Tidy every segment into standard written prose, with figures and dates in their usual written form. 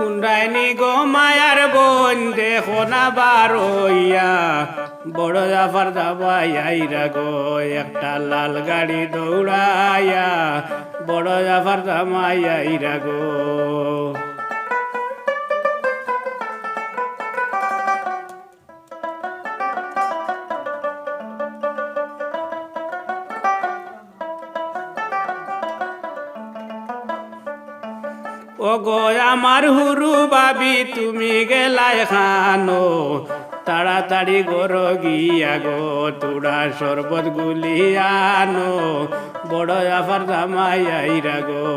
কুন্ডাইনি গো মায়ার বোন দেখো না বারইয়া বড় জাফর দাবাই আইরা গো একটা লাল গাড়ি দৌড়াইয়া বড় জাফর দামাই আইরা গো ও গো আমার হুরু বাবি তুমি গেলাই খানো তাড়াতাড়ি গর গিয়া গো তুড়া শরবত গুলিয়ানো বড় জাফর জামাই আইরা গো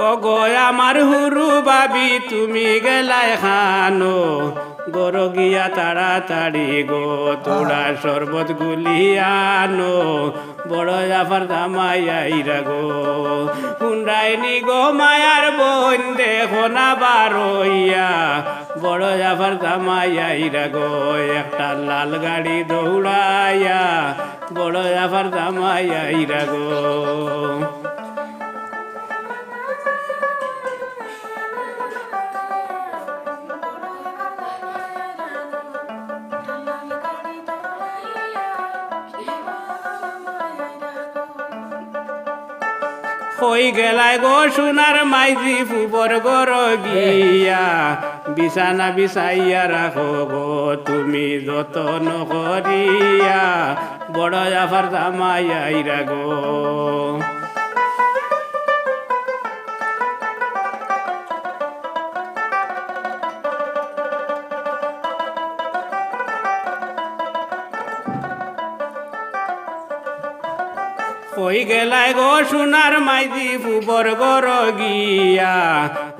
ও গো আমার হুরু বাবি তুমি গেলাই খানো গর গিয়া তাড়াতাড়ি গো তোড়া শরবত গুলিয়ানো বড় জাফর জামাই আইরা গো হুন্ডাইনি গো মায়ার বোন দেখো না বারইয়া বড় জাফর জামাই আইরা গো একটা লাল গাড়ি দৌড়াইয়া বড় জাফর জামাই আইরা গো হই গেলাই গো সোনার মাইজি ফুবর গর গিয়া বিছানা বিছাইয়া রাখো গো তুমি যতন করিয়া বড় জাফর জামাই আইরা গো হই গেলাই গো সোনার মাইজি ফুবর গর গিয়া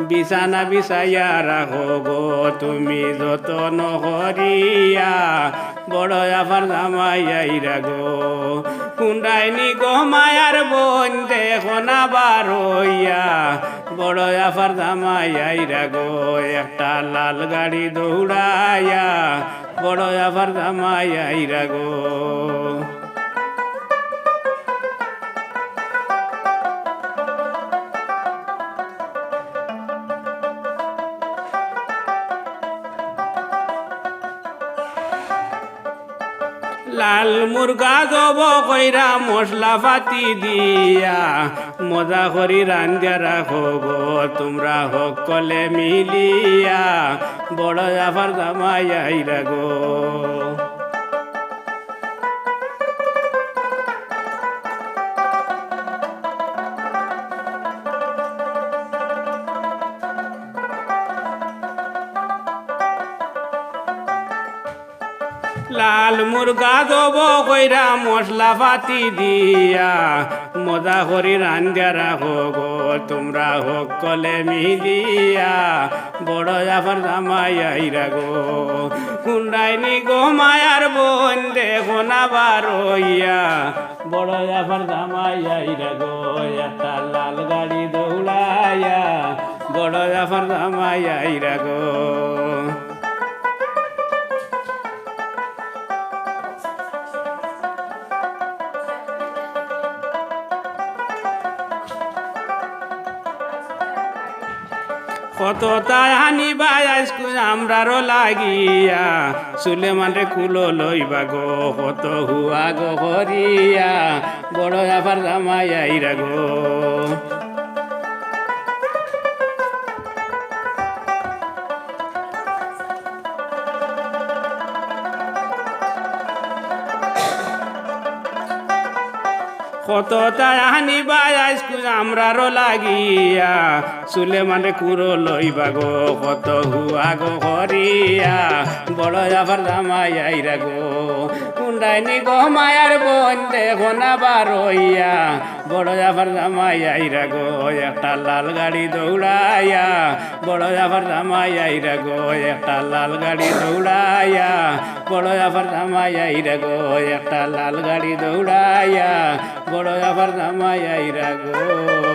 বিছানা বিছাইয়া রাখো গো তুমি যতন করিয়া বড় জাফর জামাই আইরা গো কুন্ডাইনি গো মায়ার বোন দেখো না বারইয়া বড় জাফর জামাই আইরা গো একটা লাল গাড়ি দৌড়াইয়া বড় জাফর জামাই আইরা গো লাল মুরগা জব কইরা মশলা পাতি দিয়া মজা করি রান্ধিয়া রাখো গো তোমরা সকলে মিলিয়া বড় জাফর জামাই আইরা গো লাল মুরগা দব কইরা মশলা পাতি দিয়া মজা করি রান্ধিয়া রাখো গো তোমরা সকলে মিলিয়া বড় জাফর জামাই আইরা গো কুন্ডাইনি গো মায়ার বোন দেখো না বারইয়া বড় জাফর জামাই আইরা গো একটা লাল গাড়ি দৌড়াইয়া বড় জাফর জামাই আইরা গো কত তাই হানিবাই আইসকুল আমরারও লাগিয়া সুলেমান রে কুলো লইবা গো কত হুয়া গো হরিয়া বড় জাফর জামাই আইরা গো কত তাহানি বাই আইসকুল আমরারও লাগিয়া সুলেমান রে কুরো লইবা গো কত হুয়া গো হরিয়া বড় জাফর জামাই আইরা গো কুন্ডাইনি গো মায়ার বোন দেখো না বারইয়া বড় জাফর জামাই আইরা গো একটা লাল গাড়ি দৌড়াইয়া বড় জাফর জামাই আইরা গো একটা লাল গাড়ি দৌড়াইয়া বড় জাফর জামাই আইরা গো একটা লাল গাড়ি দৌড়াইয়া বড় জাফর জামাই আইরা গো